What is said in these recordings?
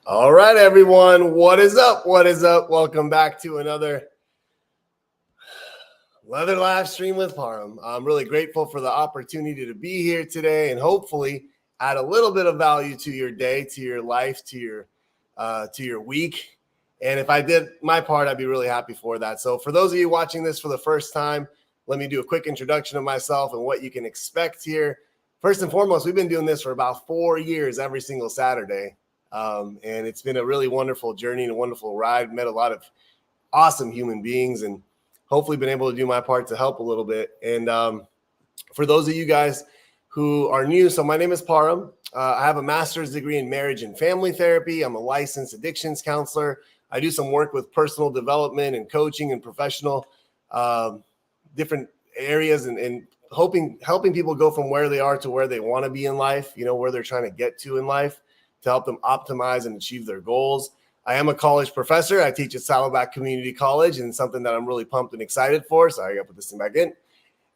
All right, everyone. What is up? What is up? Welcome back to another live stream with Parham. I'm really grateful for the opportunity to be here today and hopefully add a little bit of value to your day, to your life, to your week. And if I did my part, I'd be really happy for that. So for those of you watching this for the first time, let me do a quick introduction of myself and what you can expect here. First and foremost, we've been doing this for about 4 years every single Saturday. And it's been a really wonderful journey and a wonderful ride. Met a lot of awesome human beings and hopefully been able to do my part to help a little bit. And for those of you guys who are new, so my name is Parham. I have a master's degree in marriage and family therapy. I'm a licensed addictions counselor. I do some work with personal development and coaching and professional different areas and helping people go from where they are to where they want to be in life, where they're trying to get to in life, to help them optimize and achieve their goals. I am a college professor. I teach at Saddleback Community College, and something that I'm really pumped and excited for. So I got to put this thing back in.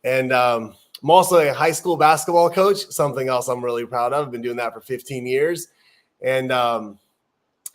And I'm also a high school basketball coach, something else I'm really proud of. I've been doing that for 15 years. And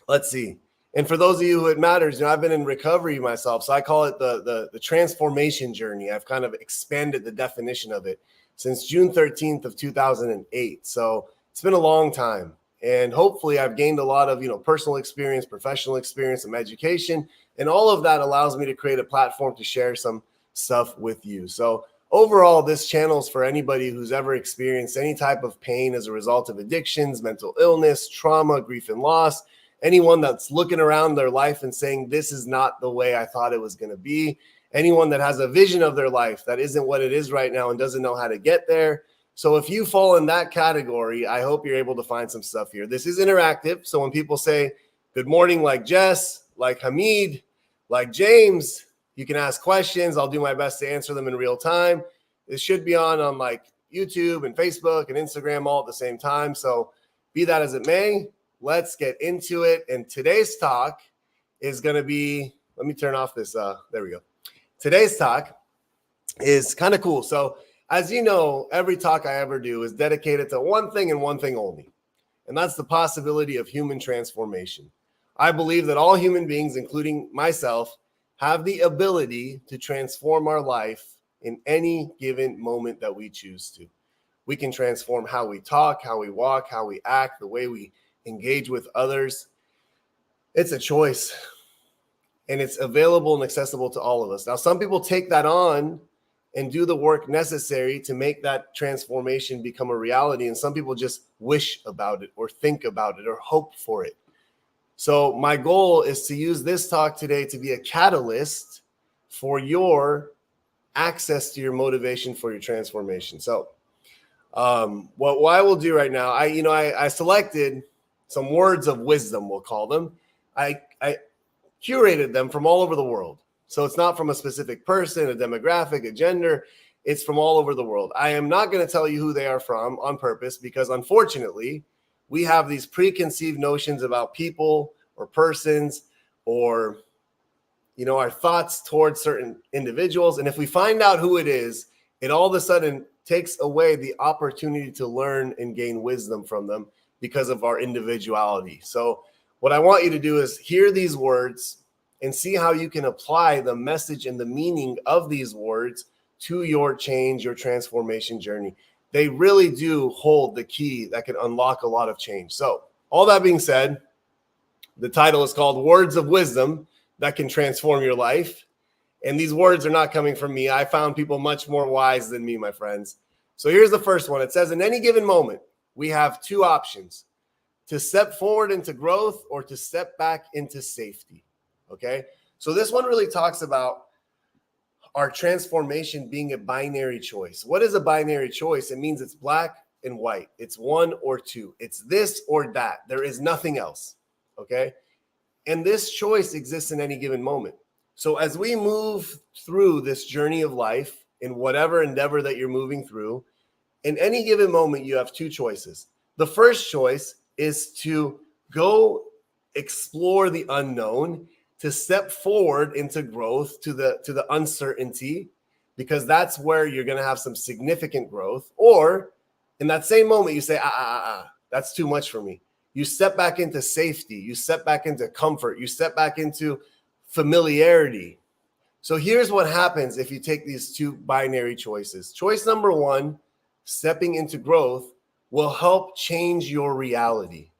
let's see. And for those of you who it matters, I've been in recovery myself. So I call it the transformation journey. I've kind of expanded the definition of it since June 13th of 2008. So it's been a long time. And hopefully I've gained a lot of, personal experience, professional experience, some education, and all of that allows me to create a platform to share some stuff with you. So overall, this channel is for anybody who's ever experienced any type of pain as a result of addictions, mental illness, trauma, grief and loss, anyone that's looking around their life and saying, this is not the way I thought it was going to be, anyone that has a vision of their life that isn't what it is right now and doesn't know how to get there. So if you fall in that category, I hope you're able to find some stuff here. This is interactive. So when people say good morning, like Jess, like Hamid, like James, you can ask questions. I'll do my best to answer them in real time. This should be on like YouTube and Facebook and Instagram all at the same time. So be that as it may, let's get into it. And today's talk is going to be, let me turn off this. There we go. Today's talk is kind of cool. So as you know, every talk I ever do is dedicated to one thing and one thing only, and that's the possibility of human transformation. I believe that all human beings, including myself, have the ability to transform our life in any given moment that we choose to. We can transform how we talk, how we walk, how we act, the way we engage with others. It's a choice, and it's available and accessible to all of us. Now, some people take that on and do the work necessary to make that transformation become a reality. And some people just wish about it or think about it or hope for it. So my goal is to use this talk today to be a catalyst for your access to your motivation for your transformation. So what I will do right now, I selected some words of wisdom, we'll call them. I curated them from all over the world. So it's not from a specific person, a demographic, a gender. It's from all over the world. I am not going to tell you who they are from on purpose because, unfortunately, we have these preconceived notions about people or persons or, our thoughts towards certain individuals. And if we find out who it is, it all of a sudden takes away the opportunity to learn and gain wisdom from them because of our individuality. So what I want you to do is hear these words and see how you can apply the message and the meaning of these words to your change, your transformation journey. They really do hold the key that can unlock a lot of change. So all that being said, the title is called Words of Wisdom That Can Transform Your Life. And these words are not coming from me. I found people much more wise than me, my friends. So here's the first one. It says, in any given moment, we have two options: to step forward into growth or to step back into safety. Okay, so this one really talks about our transformation being a binary choice. What is a binary choice? It means it's black and white. It's one or two. It's this or that. There is nothing else. Okay, and this choice exists in any given moment. So as we move through this journey of life in whatever endeavor that you're moving through, in any given moment, you have two choices. The first choice is to go explore the unknown, to step forward into growth, to the uncertainty, because that's where you're going to have some significant growth. Or in that same moment, you say, that's too much for me. You step back into safety. You step back into comfort. You step back into familiarity. So here's what happens if you take these two binary choices. Choice number one, stepping into growth, will help change your reality.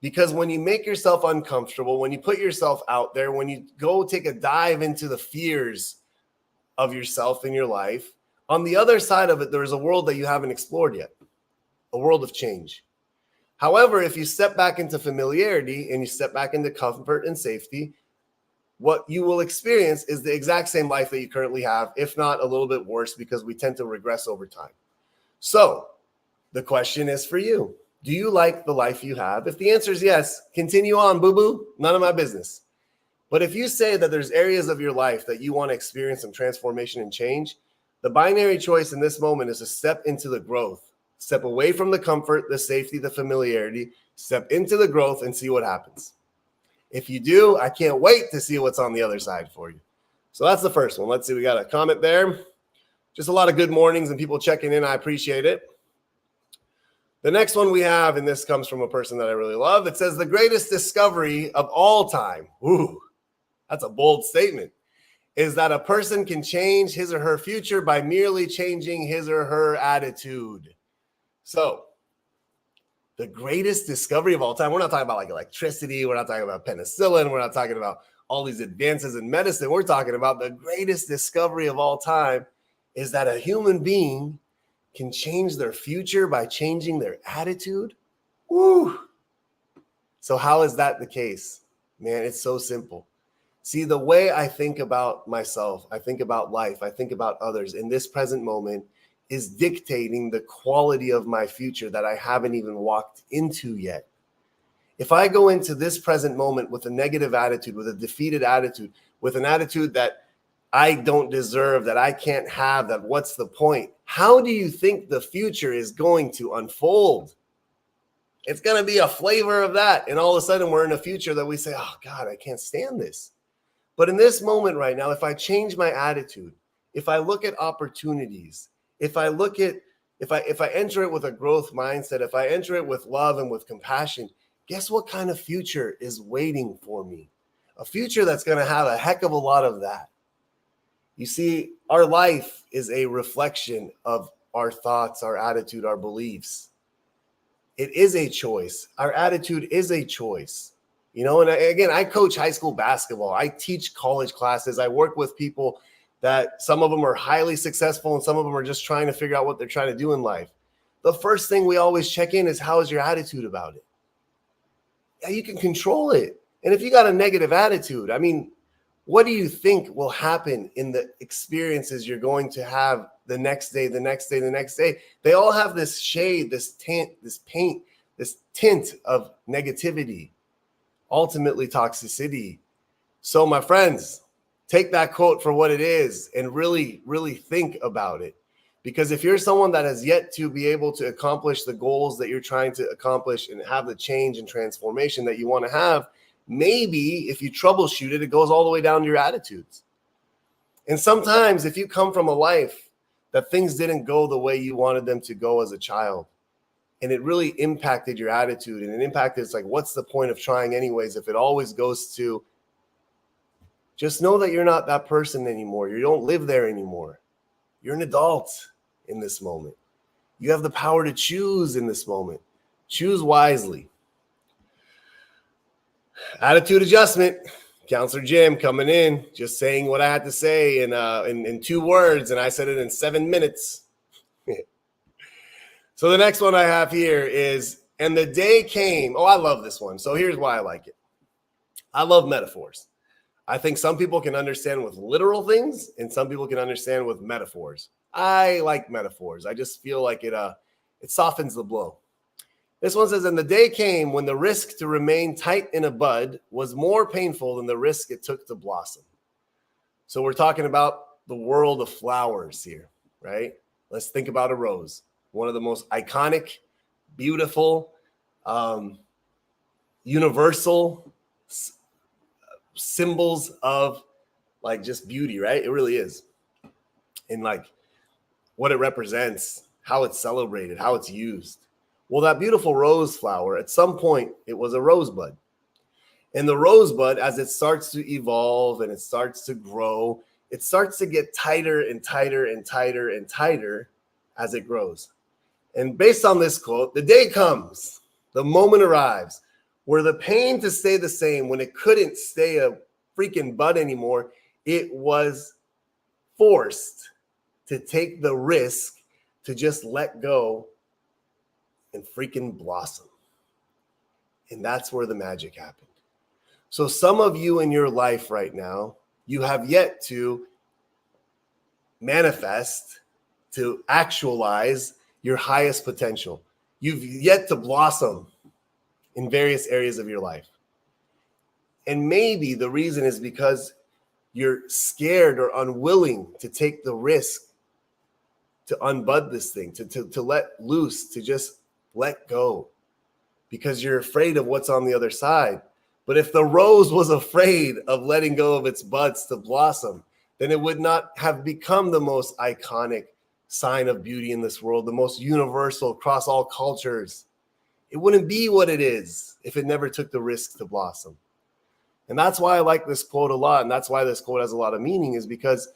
Because when you make yourself uncomfortable, when you put yourself out there, when you go take a dive into the fears of yourself in your life, on the other side of it, there is a world that you haven't explored yet, a world of change. However, if you step back into familiarity and you step back into comfort and safety, what you will experience is the exact same life that you currently have, if not a little bit worse, because we tend to regress over time. So the question is for you. Do you like the life you have? If the answer is yes, continue on, boo-boo. None of my business. But if you say that there's areas of your life that you want to experience some transformation and change, the binary choice in this moment is to step into the growth. Step away from the comfort, the safety, the familiarity. Step into the growth and see what happens. If you do, I can't wait to see what's on the other side for you. So that's the first one. Let's see. We got a comment there. Just a lot of good mornings and people checking in. I appreciate it. The next one we have, and this comes from a person that I really love. It says, the greatest discovery of all time. Ooh, that's a bold statement. Is that a person can change his or her future by merely changing his or her attitude. So the greatest discovery of all time, we're not talking about like electricity. We're not talking about penicillin. We're not talking about all these advances in medicine. We're talking about the greatest discovery of all time is that a human being can change their future by changing their attitude. Woo! So how is that the case? Man, it's so simple. See, the way I think about myself, I think about life, I think about others in this present moment is dictating the quality of my future that I haven't even walked into yet. If I go into this present moment with a negative attitude, with a defeated attitude, with an attitude that I don't deserve, that I can't have, that what's the point? How do you think the future is going to unfold? It's going to be a flavor of that. And all of a sudden we're in a future that we say, oh God, I can't stand this. But in this moment right now, if I change my attitude, if I look at opportunities, if I enter it with a growth mindset, if I enter it with love and with compassion, guess what kind of future is waiting for me? A future that's going to have a heck of a lot of that. You see, our life is a reflection of our thoughts, our attitude, our beliefs. It is a choice. Our attitude is a choice. You know, and again, I coach high school basketball. I teach college classes. I work with people that some of them are highly successful and some of them are just trying to figure out what they're trying to do in life. The first thing we always check in is, how is your attitude about it? Yeah, you can control it. And if you got a negative attitude, I mean, what do you think will happen in the experiences you're going to have the next day, the next day, the next day? They all have this shade, this tint, this paint, this tint of negativity, ultimately toxicity. So my friends, take that quote for what it is and really, really think about it. Because if you're someone that has yet to be able to accomplish the goals that you're trying to accomplish and have the change and transformation that you want to have, maybe if you troubleshoot it, it goes all the way down to your attitudes. And sometimes if you come from a life that things didn't go the way you wanted them to go as a child, and it really impacted your attitude, and it impacted, it's like, what's the point of trying anyways if it always goes to, just know that you're not that person anymore. You don't live there anymore. You're an adult in this moment. You have the power to choose in this moment. Choose wisely. Attitude adjustment. Counselor Jim coming in, just saying what I had to say in 2 words, and I said it in 7 minutes. So the next one I have here is, and the day came. Oh, I love this one. So here's why I like it. I love metaphors. I think some people can understand with literal things, and some people can understand with metaphors. I like metaphors. I just feel like it softens the blow. This one says, and the day came when the risk to remain tight in a bud was more painful than the risk it took to blossom. So we're talking about the world of flowers here, right? Let's think about a rose. One of the most iconic, beautiful, universal symbols of like just beauty, right? It really is. And like what it represents, how it's celebrated, how it's used. Well, that beautiful rose flower, at some point, it was a rosebud. And the rosebud, as it starts to evolve and it starts to grow, it starts to get tighter and tighter and tighter and tighter as it grows. And based on this quote, the day comes, the moment arrives, where the pain to stay the same, when it couldn't stay a freaking bud anymore, it was forced to take the risk to just let go and freaking blossom. And that's where the magic happened. So some of you in your life right now, you have yet to manifest, to actualize your highest potential. You've yet to blossom in various areas of your life. And maybe the reason is because you're scared or unwilling to take the risk to unbud this thing, to let loose, to just let go, because you're afraid of what's on the other side. But if the rose was afraid of letting go of its buds to blossom, then it would not have become the most iconic sign of beauty in this world, the most universal across all cultures. It wouldn't be what it is if it never took the risk to blossom. And that's why I like this quote a lot. And that's why this quote has a lot of meaning, is because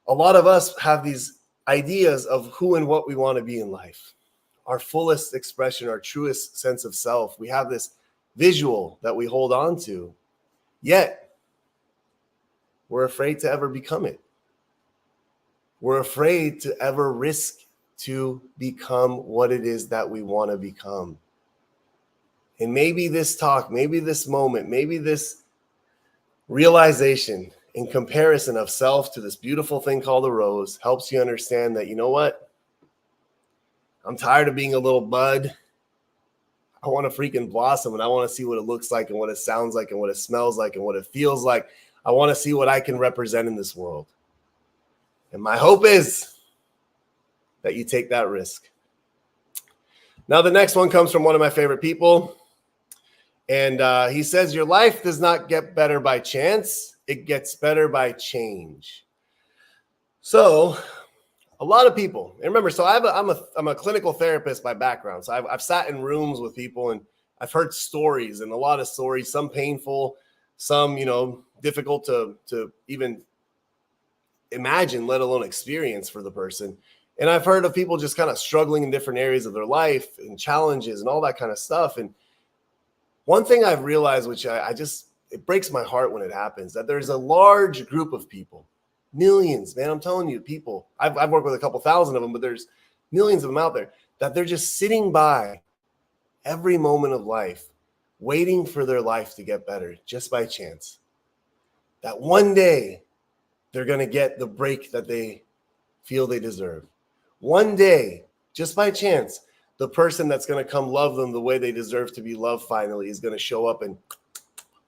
a lot of us have these ideas of who and what we want to be in life, our fullest expression, our truest sense of self. We have this visual that we hold on to, yet we're afraid to ever become it. We're afraid to ever risk to become what it is that we want to become. And maybe this talk, maybe this moment, maybe this realization in comparison of self to this beautiful thing called a rose helps you understand that, you know what? I'm tired of being a little bud. I want to freaking blossom, and I want to see what it looks like and what it sounds like and what it smells like and what it feels like. I want to see what I can represent in this world. And my hope is that you take that risk. Now, the next one comes from one of my favorite people. And he says, your life does not get better by chance. It gets better by change. So a lot of people, and remember, so I'm a clinical therapist by background. So I've sat in rooms with people and I've heard stories, and a lot of stories, some painful, some, difficult to even imagine, let alone experience for the person. And I've heard of people just kind of struggling in different areas of their life and challenges and all that kind of stuff. And one thing I've realized, which it breaks my heart when it happens, that there's a large group of people, millions, man, I'm telling you, people, I've worked with a couple thousand of them, but there's millions of them out there, that they're just sitting by every moment of life, waiting for their life to get better just by chance. That one day they're going to get the break that they feel they deserve. One day, just by chance, the person that's going to come love them the way they deserve to be loved finally is going to show up and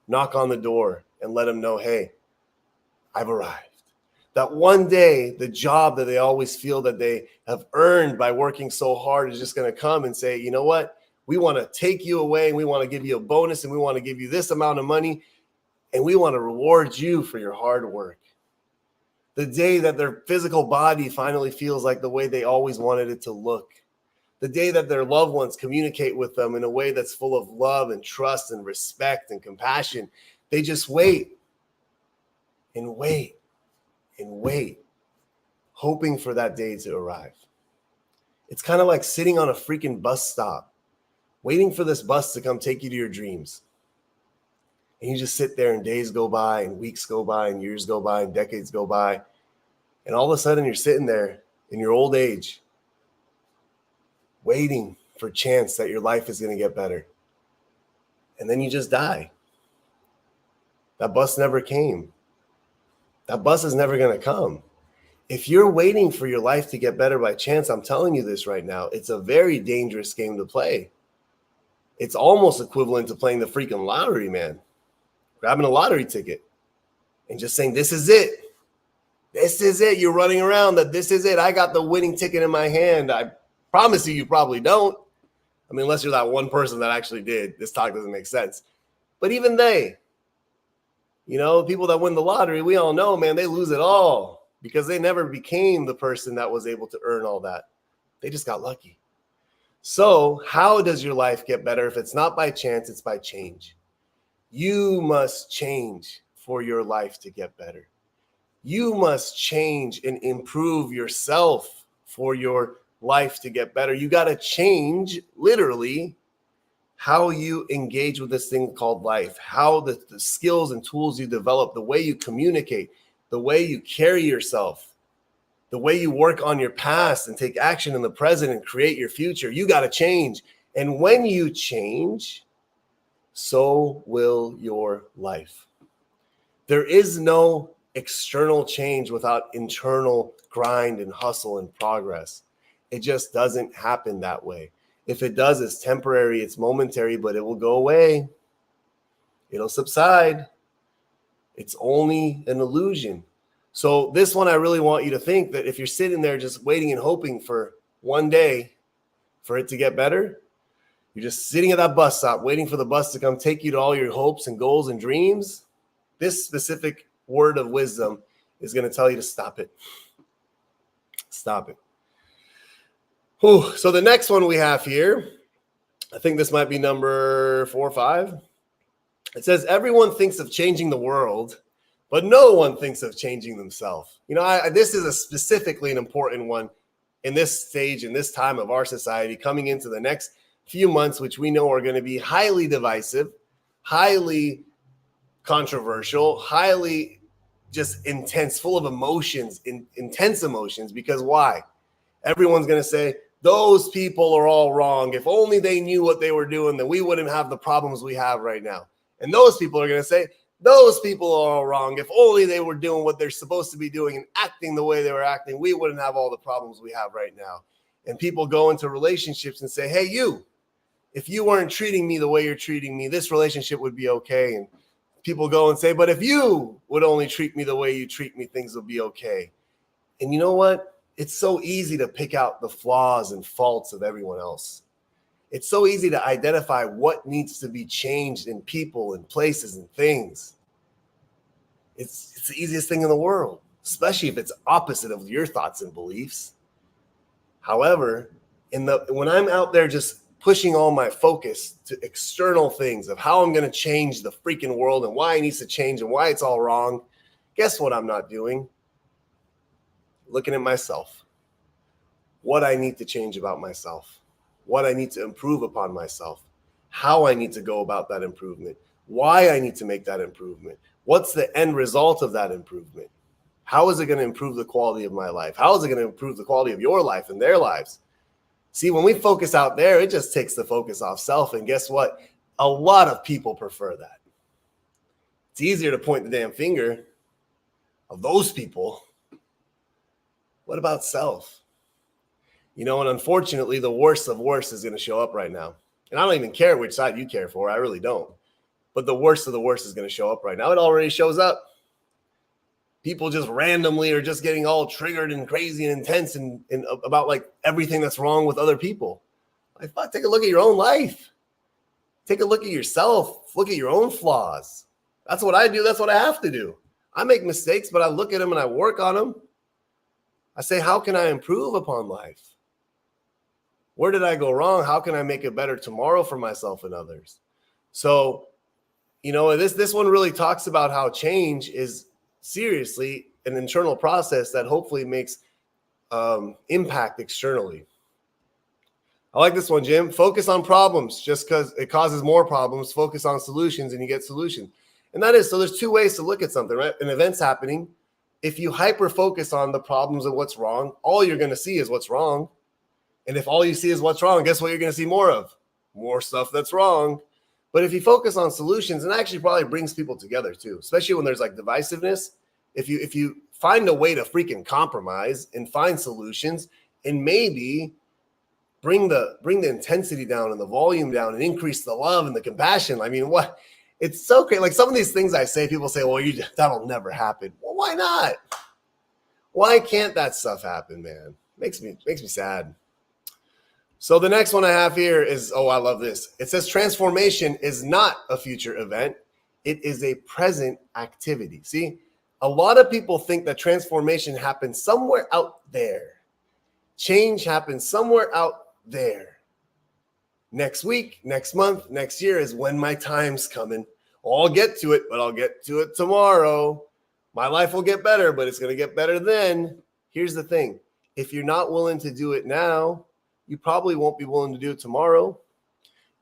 knock on the door and let them know, hey, I've arrived. That one day, the job that they always feel that they have earned by working so hard is just going to come and say, you know what? We want to take you away, and we want to give you a bonus, and we want to give you this amount of money, and we want to reward you for your hard work. The day that their physical body finally feels like the way they always wanted it to look. The day that their loved ones communicate with them in a way that's full of love and trust and respect and compassion. They just wait and wait and wait, hoping for that day to arrive. It's kind of like sitting on a freaking bus stop, waiting for this bus to come take you to your dreams. And you just sit there, and days go by, and weeks go by, and years go by, and decades go by. And all of a sudden you're sitting there in your old age, waiting for chance that your life is going to get better. And then you just die. That bus never came. That bus is never going to come. If you're waiting for your life to get better by chance, I'm telling you this right now, it's a very dangerous game to play. It's almost equivalent to playing the freaking lottery, man. Grabbing a lottery ticket and just saying, this is it. This is it. You're running around that this is it. I got the winning ticket in my hand. I promise you probably don't. I mean, unless you're that one person that actually did. This talk doesn't make sense. But even they, people that win the lottery, we all know, man, they lose it all because they never became the person that was able to earn all that. They just got lucky. So how does your life get better? If it's not by chance, it's by change. You must change for your life to get better. You must change and improve yourself for your life to get better. You got to change literally how you engage with this thing called life, how the skills and tools you develop, the way you communicate, the way you carry yourself, the way you work on your past and take action in the present and create your future. You got to change. And when you change, so will your life. There is no external change without internal grind and hustle and progress. It just doesn't happen that way. If it does, it's temporary, it's momentary, but it will go away. It'll subside. It's only an illusion. So this one, I really want you to think that if you're sitting there just waiting and hoping for one day for it to get better, you're just sitting at that bus stop waiting for the bus to come take you to all your hopes and goals and dreams. This specific word of wisdom is going to tell you to stop it. Stop it. Whew. So the next one we have here, I think this might be number 4 or 5. It says, everyone thinks of changing the world, but no one thinks of changing themselves. You know, this is specifically an important one in this stage, in this time of our society, coming into the next few months, which we know are going to be highly divisive, highly controversial, highly just intense, full of emotions, intense emotions. Because why? Everyone's going to say, those people are all wrong. If only they knew what they were doing, then we wouldn't have the problems we have right now. And those people are going to say, those people are all wrong. If only they were doing what they're supposed to be doing and acting the way they were acting, we wouldn't have all the problems we have right now. And people go into relationships and say, hey, you, if you weren't treating me the way you're treating me, this relationship would be okay. And people go and say, but if you would only treat me the way you treat me, things will be okay. And you know what? It's so easy to pick out the flaws and faults of everyone else. It's so easy to identify what needs to be changed in people and places and things. It's the easiest thing in the world, especially if it's opposite of your thoughts and beliefs. However, when I'm out there just pushing all my focus to external things of how I'm going to change the freaking world and why it needs to change and why it's all wrong, guess what I'm not doing? Looking at myself, what I need to change about myself, what I need to improve upon myself, how I need to go about that improvement, why I need to make that improvement, what's the end result of that improvement, how is it going to improve the quality of my life, how is it going to improve the quality of your life and their lives. See, when we focus out there, it just takes the focus off self, and guess what? A lot of people prefer that. It's easier to point the damn finger of those people. What about self? You know, and unfortunately, the worst of worst is going to show up right now. And I don't even care which side you care for. I really don't. But the worst of the worst is going to show up right now. It already shows up. People just randomly are just getting all triggered and crazy and intense and about like everything that's wrong with other people. Like, fuck, take a look at your own life. Take a look at yourself. Look at your own flaws. That's what I do. That's what I have to do. I make mistakes, but I look at them and I work on them. I say, how can I improve upon life? Where did I go wrong? How can I make it better tomorrow for myself and others? So, you know, this one really talks about how change is seriously an internal process that hopefully makes impact externally. I like this one, Jim. Focus on problems just because it causes more problems. Focus on solutions and you get solutions. And that is, so there's 2 ways to look at something, right? An event's happening. If you hyper focus on the problems of what's wrong, all you're going to see is what's wrong. And if all you see is what's wrong, guess what you're going to see more of? More stuff that's wrong. But if you focus on solutions, and actually probably brings people together too, especially when there's like divisiveness. If you find a way to freaking compromise and find solutions and maybe bring the intensity down and the volume down and increase the love and the compassion. I mean, what? It's so great. Like some of these things I say, people say, well, that'll never happen. Well, why not? Why can't that stuff happen, man? Makes me sad. So the next one I have here is, I love this. It says transformation is not a future event. It is a present activity. See, a lot of people think that transformation happens somewhere out there. Change happens somewhere out there. Next week, next month, next year is when my time's coming. I'll get to it, but I'll get to it tomorrow. My life will get better, but it's going to get better then. Here's the thing. If you're not willing to do it now, you probably won't be willing to do it tomorrow.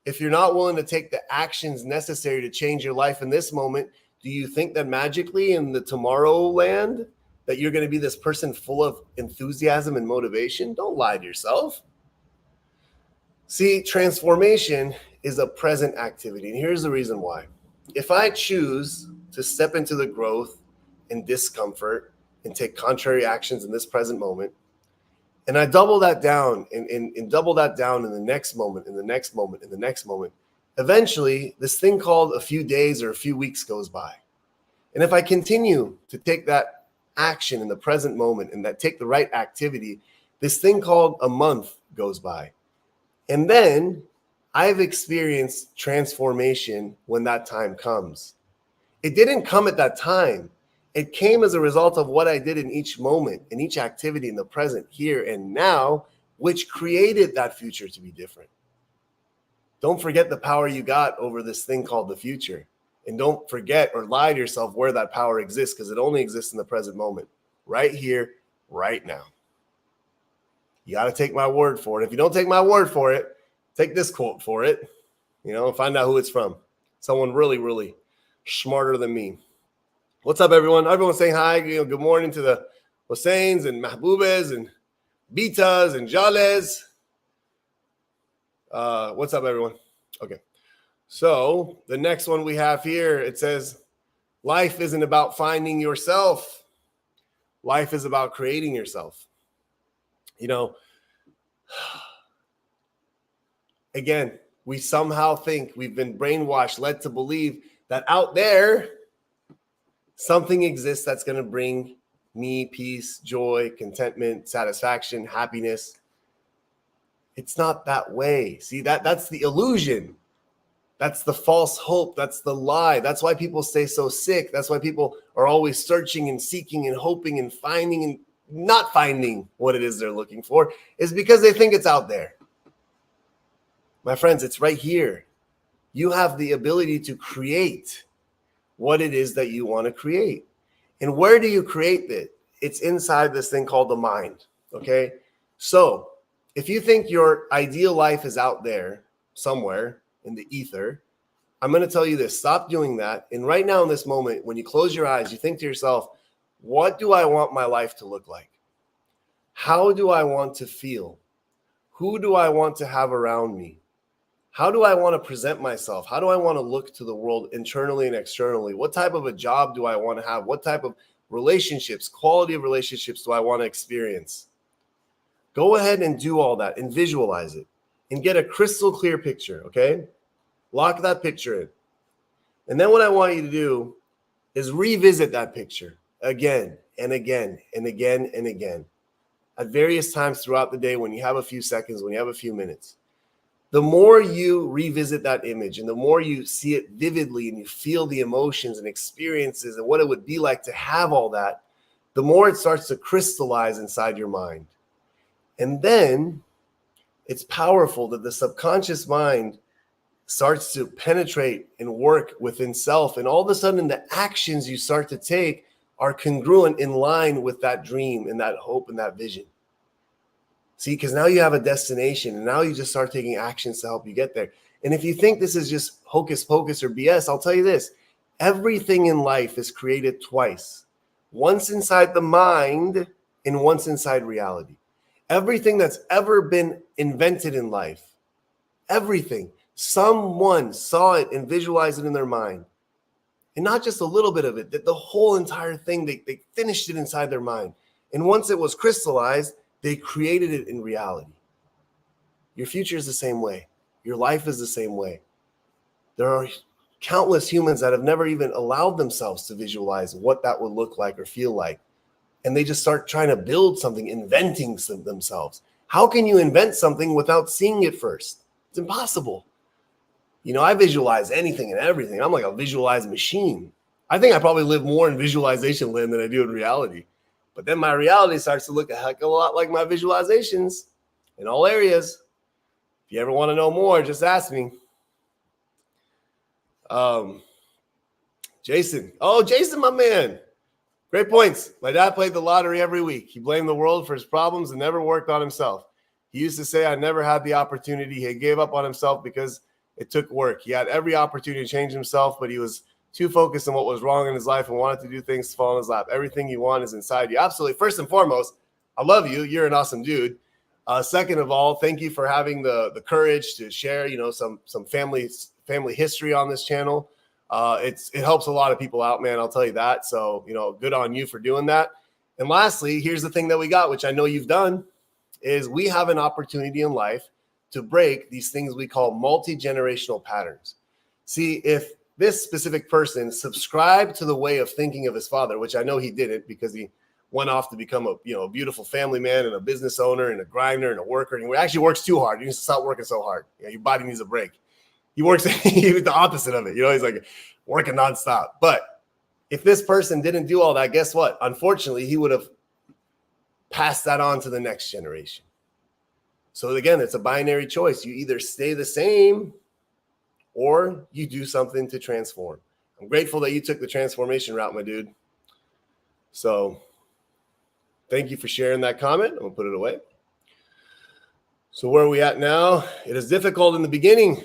If you're not willing to take the actions necessary to change your life in this moment, do you think that magically in the tomorrow land that you're going to be this person full of enthusiasm and motivation? Don't lie to yourself. See, transformation is a present activity. And here's the reason why. If I choose to step into the growth and discomfort and take contrary actions in this present moment, and I double that down and double that down in the next moment, in the next moment, in the next moment, eventually this thing called a few days or a few weeks goes by. And if I continue to take that action in the present moment and that take the right activity, this thing called a month goes by. And then I've experienced transformation when that time comes. It didn't come at that time. It came as a result of what I did in each moment, in each activity in the present, here and now, which created that future to be different. Don't forget the power you got over this thing called the future. And don't forget or lie to yourself where that power exists, because it only exists in the present moment, right here, right now. You got to take my word for it. If you don't take my word for it, take this quote for it, and find out who it's from. Someone really, really smarter than me. What's up, everyone? Everyone's saying hi. Good morning to the Hosseins and Mahboubes and Bitas and Jales. What's up, everyone? Okay. So the next one we have here, it says, life isn't about finding yourself. Life is about creating yourself. Again, we somehow think we've been brainwashed, led to believe that out there, something exists that's going to bring me peace, joy, contentment, satisfaction, happiness. It's not that way. See, that's the illusion. That's the false hope. That's the lie. That's why people stay so sick. That's why people are always searching and seeking and hoping and finding and not finding what it is they're looking for, is because they think it's out there. My friends, it's right here. You have the ability to create what it is that you want to create. And where do you create it? It's inside this thing called the mind. Okay. So if you think your ideal life is out there somewhere in the ether, I'm going to tell you this, stop doing that. And right now in this moment, when you close your eyes, you think to yourself, what do I want my life to look like? How do I want to feel? Who do I want to have around me? How do I want to present myself? How do I want to look to the world internally and externally? What type of a job do I want to have? What type of relationships, quality of relationships do I want to experience? Go ahead and do all that and visualize it and get a crystal clear picture, okay? Lock that picture in. And then what I want you to do is revisit that picture again and again and again and again at various times throughout the day when you have a few seconds, when you have a few minutes. The more you revisit that image and the more you see it vividly and you feel the emotions and experiences and what it would be like to have all that, the more it starts to crystallize inside your mind. And then it's powerful that the subconscious mind starts to penetrate and work within self. And all of a sudden, the actions you start to take are congruent in line with that dream and that hope and that vision. See, because now you have a destination and now you just start taking actions to help you get there. And if you think this is just hocus pocus or BS, I'll tell you this. Everything in life is created twice. Once inside the mind and once inside reality. Everything that's ever been invented in life, everything, someone saw it and visualized it in their mind. And not just a little bit of it, that the whole entire thing, they finished it inside their mind. And once it was crystallized, they created it in reality. Your future is the same way. Your life is the same way. There are countless humans that have never even allowed themselves to visualize what that would look like or feel like. And they just start trying to build something, inventing themselves. How can you invent something without seeing it first? It's impossible. I visualize anything and everything. I'm like a visualized machine. I think I probably live more in visualization land than I do in reality. But then my reality starts to look a heck of a lot like my visualizations in all areas. If you ever want to know more, just ask me. Jason. Oh, Jason, my man. Great points. My dad played the lottery every week. He blamed the world for his problems and never worked on himself. He used to say, I never had the opportunity. He gave up on himself because it took work. He had every opportunity to change himself, but he was too focused on what was wrong in his life and wanted to do things to fall in his lap. Everything you want is inside you. Absolutely. First and foremost, I love you. You're an awesome dude. Second of all, thank you for having the courage to share, some family history on this channel. It helps a lot of people out, man. I'll tell you that. So, good on you for doing that. And lastly, here's the thing that we got, which I know you've done, is we have an opportunity in life to break these things we call multi-generational patterns. See, if this specific person subscribed to the way of thinking of his father, which I know he didn't because he went off to become a beautiful family man and a business owner and a grinder and a worker. And he actually works too hard. He needs to stop working so hard. Your body needs a break. He works the opposite of it. He's like working nonstop. But if this person didn't do all that, guess what? Unfortunately, he would have passed that on to the next generation. So again, it's a binary choice. You either stay the same or you do something to transform. I'm grateful that you took the transformation route, my dude. So thank you for sharing that comment. I'm going to put it away. So where are we at now? It is difficult in the beginning,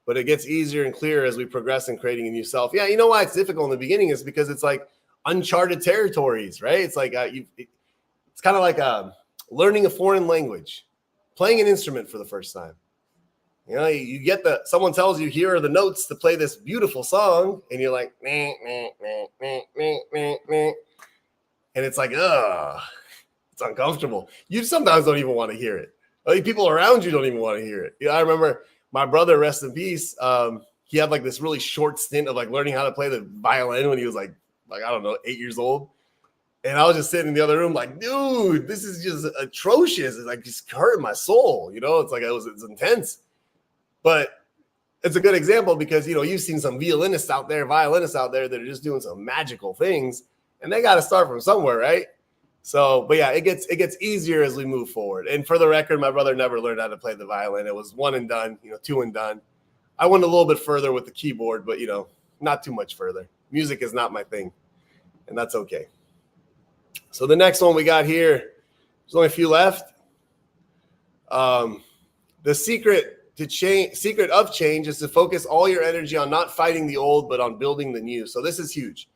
but it gets easier and clearer as we progress in creating a new self. Yeah, you know why it's difficult in the beginning is because it's like uncharted territories, right? It's like it's kind of like learning a foreign language, playing an instrument for the first time. You get someone tells you, here are the notes to play this beautiful song, and you're like, meh, meh, meh, meh, meh, meh, meh. And it's like, it's uncomfortable. You sometimes don't even want to hear it. People around you don't even want to hear it. I remember my brother, rest in peace, he had like this really short stint of like learning how to play the violin when he was like I don't know, 8 years old. And I was just sitting in the other room like, dude, this is just atrocious. It's like just hurting my soul. It's like it's intense. But it's a good example because, you've seen some violinists out there that are just doing some magical things, and they got to start from somewhere, right? So, but yeah, it gets easier as we move forward. And for the record, my brother never learned how to play the violin. It was one and done, two and done. I went a little bit further with the keyboard, but, not too much further. Music is not my thing, and that's okay. So the next one we got here, there's only a few left. The secret of change is to focus all your energy on not fighting the old, but on building the new. So this is huge.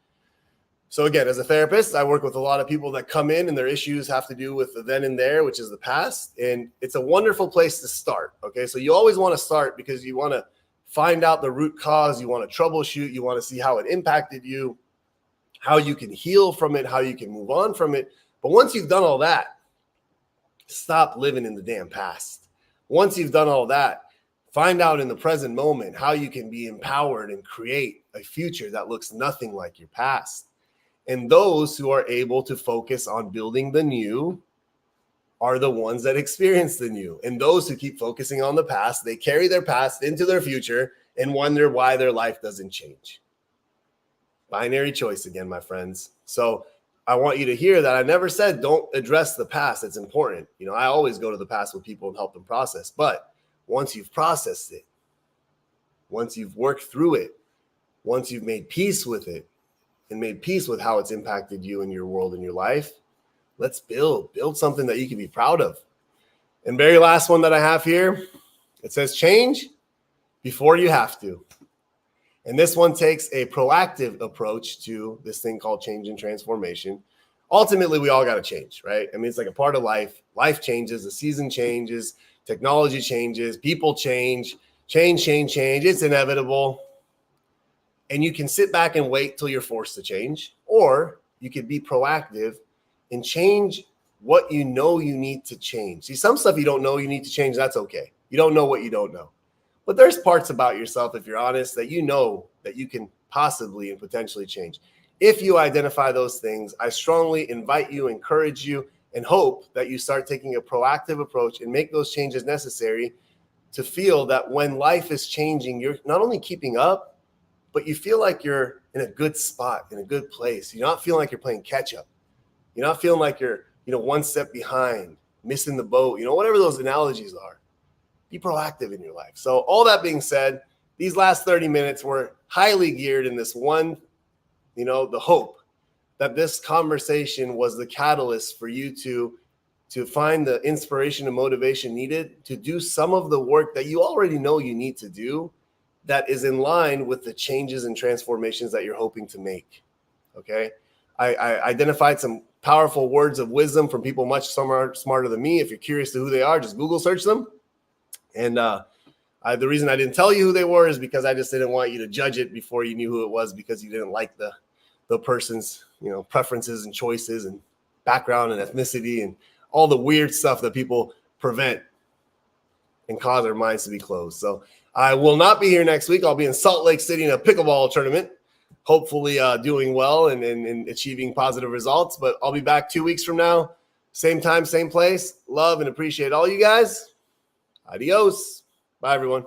So again, as a therapist, I work with a lot of people that come in and their issues have to do with the then and there, which is the past. And it's a wonderful place to start. Okay. So you always want to start because you want to find out the root cause. You want to troubleshoot. You want to see how it impacted you, how you can heal from it, how you can move on from it. But once you've done all that, stop living in the damn past. Once you've done all that, find out in the present moment how you can be empowered and create a future that looks nothing like your past. And those who are able to focus on building the new are the ones that experience the new. And those who keep focusing on the past, they carry their past into their future and wonder why their life doesn't change. Binary choice again, my friends. So I want you to hear that I never said don't address the past. It's important. I always go to the past with people and help them process. But once you've processed it, once you've worked through it, once you've made peace with it and made peace with how it's impacted you and your world and your life, let's build something that you can be proud of. And very last one that I have here, it says change before you have to. And this one takes a proactive approach to this thing called change and transformation. Ultimately, we all got to change, right? I mean, it's like a part of life. Life changes, the season changes, technology changes, people change. It's inevitable. And you can sit back and wait till you're forced to change, or you could be proactive and change what you know you need to change. See, some stuff you don't know you need to change, that's okay. You don't know what you don't know. But there's parts about yourself, if you're honest, that you know that you can possibly and potentially change. If you identify those things, I strongly invite you, encourage you, and hope that you start taking a proactive approach and make those changes necessary to feel that when life is changing, you're not only keeping up, but you feel like you're in a good spot, in a good place. You're not feeling like you're playing catch up. You're not feeling like you're, one step behind, missing the boat, whatever those analogies are. be proactive in your life. So all that being said, these last 30 minutes were highly geared in this one, the hope that this conversation was the catalyst for you to find the inspiration and motivation needed to do some of the work that you already know you need to do that is in line with the changes and transformations that you're hoping to make. Okay. I identified some powerful words of wisdom from people much smarter than me. If you're curious to who they are, just Google search them. And the reason I didn't tell you who they were is because I just didn't want you to judge it before you knew who it was, because you didn't like the person's, preferences and choices and background and ethnicity and all the weird stuff that people prevent and cause their minds to be closed. So I will not be here next week. I'll be in Salt Lake City in a pickleball tournament, hopefully doing well and achieving positive results. But I'll be back 2 weeks from now, same time, same place. Love and appreciate all you guys. Adios. Bye, everyone.